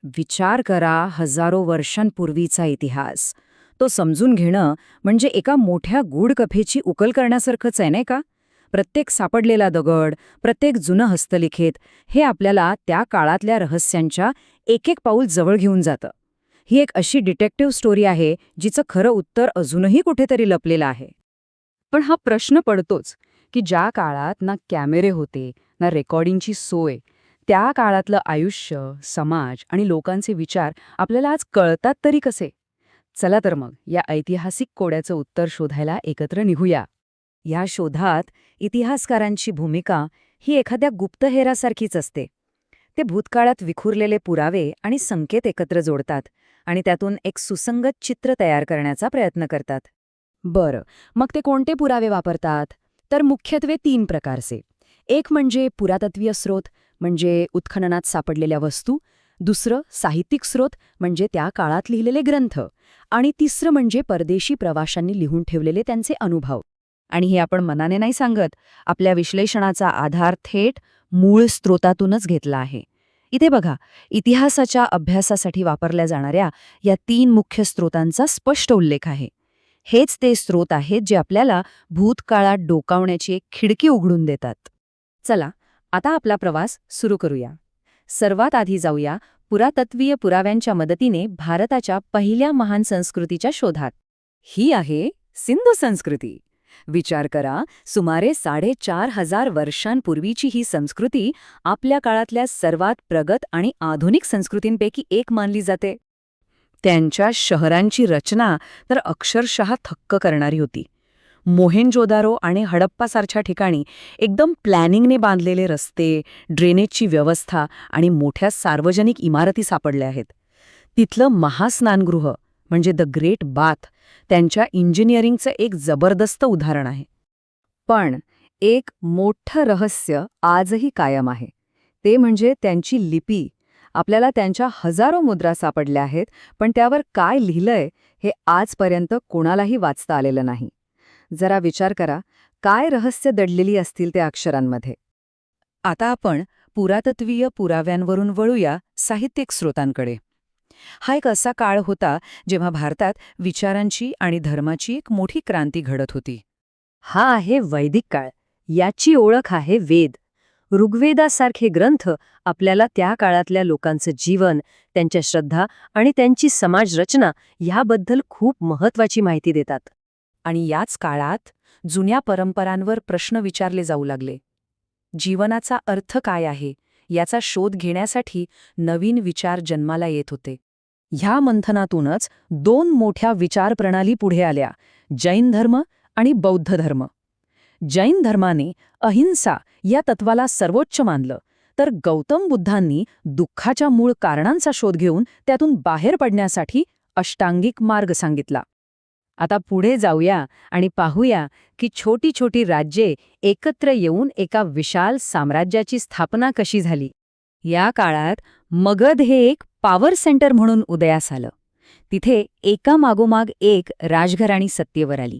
विचार करा, हजारो वर्षांपूर्वीचा इतिहास. तो समजून घेणं म्हणजे एका मोठ्या गूढ कथेची उकल करण्यासारखंच आहे, नाही का? प्रत्येक सापडलेला दगड, प्रत्येक जुनं हस्तलिखित हे आपल्याला त्या काळातल्या रहस्यांच्या एक एक पाऊल जवळ घेऊन जातं. ही एक अशी डिटेक्टिव्ह स्टोरी आहे जिचं खरं उत्तर अजूनही कुठेतरी लपलेलं आहे. पण हा प्रश्न पडतोच की ज्या काळात ना कॅमेरे होते ना रेकॉर्डिंगची सोय, त्या काळातलं आयुष्य, समाज आणि लोकांचे विचार आपल्याला आज कळतात तरी कसे? चला तर मग या ऐतिहासिक कोड्याचं उत्तर शोधायला एकत्र निघूया. या शोधात इतिहासकारांची भूमिका ही एखाद्या गुप्तहेरासारखीच असते. ते भूतकाळात विखुरलेले पुरावे आणि संकेत एकत्र जोडतात आणि त्यातून एक सुसंगत चित्र तयार करण्याचा प्रयत्न करतात. बरं, मग ते कोणते पुरावे वापरतात? तर मुख्यत्वे 3 प्रकारचे. एक म्हणजे पुरातत्वीय स्रोत, म्हणजे उत्खननात सापडलेल्या वस्तू. दुसरं साहित्यिक स्रोत, म्हणजे त्या काळात लिहिलेले ग्रंथ. आणि तिसरं म्हणजे परदेशी प्रवाशांनी लिहून ठेवलेले त्यांचे अनुभव. आणि हे आपण मनाने नाही सांगत, आपल्या विश्लेषणाचा आधार थेट मूळ स्रोतातूनच घेतला आहे. इथे बघा, इतिहासाच्या अभ्यासासाठी वापरल्या जाणाऱ्या या 3 मुख्य स्रोतांचा स्पष्ट उल्लेख आहे. हेच ते स्रोत आहेत जे आपल्याला भूतकाळात डोकावण्याची एक खिडकी उघडून देतात. चला, आता आपला प्रवास सुरू करूया. सर्वात आधी जाऊया पुरातत्वीय पुराव्यांच्या मदतीने भारताच्या पहिल्या महान संस्कृतीच्या शोधात. ही आहे सिंधू संस्कृती. विचार करा, सुमारे 4,500 वर्षांपूर्वीची ही संस्कृती आपल्या काळातल्या सर्वात प्रगत आणि आधुनिक संस्कृतींपैकी एक मानली जाते. त्यांच्या शहरांची रचना तर अक्षरशः थक्क करणारी होती. मोहेंजोदारो आणि हडप्पासारख्या ठिकाणी एकदम प्लॅनिंगने बांधलेले रस्ते, ड्रेनेजची व्यवस्था आणि मोठ्या सार्वजनिक इमारती सापडल्या आहेत. तिथलं महास्नानगृह म्हणजे द ग्रेट बाथ त्यांच्या इंजिनिअरिंगचं एक जबरदस्त उदाहरण आहे. पण एक मोठं रहस्य आजही कायम आहे. ते म्हणजे त्यांची लिपी. आपल्याला त्यांच्या हजारो मुद्रा सापडल्या आहेत, पण त्यावर काय लिहिलंय हे आजपर्यंत कोणालाही वाचता आलेलं नाही. जरा विचार करा, काय रहस्य दडलेली असतील त्या अक्षरांमध्ये. आता आपण पुरातत्वीय पुराव्यांवरून वळूया साहित्यिक स्रोतांकडे. हा एक असा काळ होता जेव्हा भारतात विचारांची आणि धर्माची एक मोठी क्रांती घडत होती. हा आहे वैदिक काळ. याची ओळख आहे वेद. ऋग्वेदासारखे ग्रंथ आपल्याला त्या काळातल्या लोकांचं जीवन, त्यांच्या श्रद्धा आणि त्यांची समाजरचना ह्याबद्दल खूप महत्वाची माहिती देतात. आणि याच काळात जुन्या परंपरांवर प्रश्न विचारले जाऊ लागले. जीवनाचा अर्थ काय आहे याचा शोध घेण्यासाठी नवीन विचार जन्माला येत होते. ह्या मंथनातूनच 2 मोठ्या विचारप्रणाली पुढे आल्या, जैन धर्म आणि बौद्ध धर्म. जैन धर्माने अहिंसा या तत्वाला सर्वोच्च मानलं, तर गौतम बुद्धांनी दुःखाच्या मूळ कारणांचा शोध घेऊन त्यातून बाहेर पडण्यासाठी अष्टांगिक मार्ग सांगितला. आता पुढे जाऊया आणि पाहूया की छोटी छोटी राज्ये एकत्र येऊन एका विशाल साम्राज्याची स्थापना कशी झाली. या काळात मगध हे एक पॉवर सेंटर म्हणून उदयास आलं. तिथे एकामागोमाग एक राजघराणी सत्तेवर आली.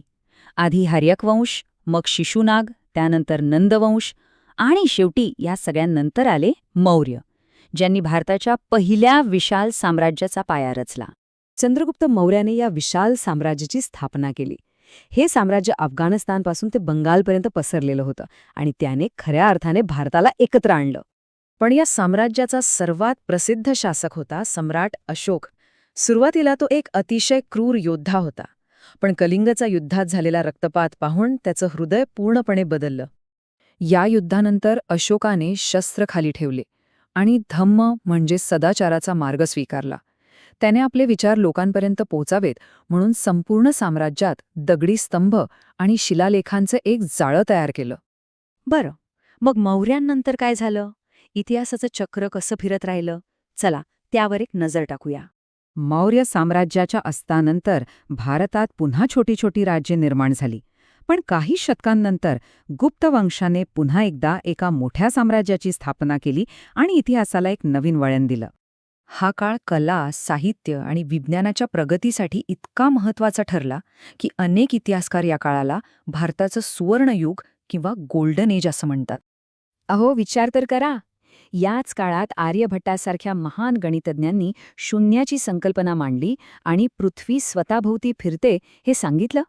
आधी हर्यक वंश, मग शिशुनाग, त्यानंतर नंदवंश आणि शेवटी या सगळ्यांनंतर आले मौर्य, ज्यांनी भारताच्या पहिल्या विशाल साम्राज्याचा पाया रचला. चंद्रगुप्त मौर्याने या विशाल साम्राज्याची स्थापना केली. हे साम्राज्य अफगाणिस्तानपासून ते बंगालपर्यंत पसरलेलं होतं आणि त्याने खऱ्या अर्थाने भारताला एकत्र आणलं. पण या साम्राज्याचा सर्वात प्रसिद्ध शासक होता सम्राट अशोक. सुरुवातीला तो एक अतिशय क्रूर योद्धा होता, पण कलिंगच्या युद्धात झालेला रक्तपात पाहून त्याचं हृदय पूर्णपणे बदललं. या युद्धानंतर अशोकाने शस्त्र खाली ठेवले आणि धम्म म्हणजे सदाचाराचा मार्ग स्वीकारला. त्याने आपले विचार लोकांपर्यंत पोहोचावेत म्हणून संपूर्ण साम्राज्यात दगडी स्तंभ आणि शिलालेखांचं एक जाळं तयार केलं. बरं, मग मौर्यांनंतर काय झालं? इतिहासाचं चक्र कसं फिरत राहिलं? चला, त्यावर एक नजर टाकूया. मौर्य साम्राज्याच्या अस्तानंतर भारतात पुन्हा छोटी छोटी राज्ये निर्माण झाली. पण काही शतकांनंतर गुप्त वंशाने पुन्हा एकदा एका मोठ्या साम्राज्याची स्थापना केली आणि इतिहासाला एक नवीन वळण दिलं. हा काळ कला, साहित्य आणि विज्ञानाच्या प्रगतीसाठी इतका महत्त्वाचा ठरला की अनेक इतिहासकार या काळाला भारताचं सुवर्णयुग किंवा गोल्डन एज असं म्हणतात. अहो, विचार तर करा. याच काळात आर्यभट्टासारख्या महान गणितज्ञांनी शून्याची संकल्पना मांडली आणि पृथ्वी स्वतःभोवती फिरते हे सांगितलं.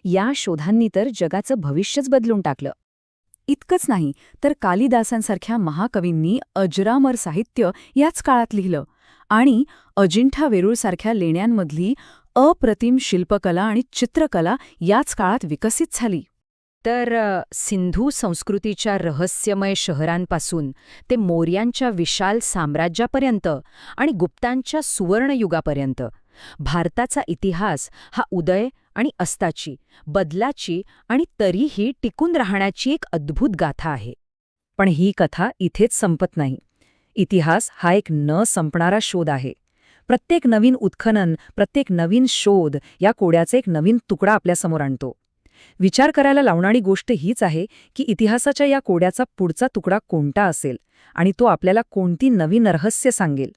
या शोधांनी तर जगाचं भविष्यच बदलून टाकलं. इतकंच नाही तर कालिदासांसारख्या महाकवींनी अजरामर साहित्य याच काळात लिहिलं आणि अजिंठा वेरूळसारख्या लेण्यांमधली अप्रतिम शिल्पकला आणि चित्रकला याच काळात विकसित झाली. तर सिंधू संस्कृतीच्या रहस्यमय शहरांपासून ते मौर्यांच्या विशाल साम्राज्यापर्यंत आणि गुप्तांच्या सुवर्णयुगापर्यंत भारताचा इतिहास हा उदय आणि अस्ताची, बदलाची आणि तरीही टिकून राहण्याची एक अद्भुत गाथा आहे. पण ही कथा इथेच संपत नाही. इतिहास हा एक न संपणारा शोध आहे. प्रत्येक नवीन उत्खनन, प्रत्येक नवीन शोध या कोड्याचा एक नवीन तुकडा आपल्यासमोर आणतो. विचार करायला लावणारी गोष्ट हीच आहे की इतिहासाच्या या कोड्याचा पुढचा तुकडा कोणता असेल आणि तो आपल्याला कोणती नवीन रहस्य सांगेल.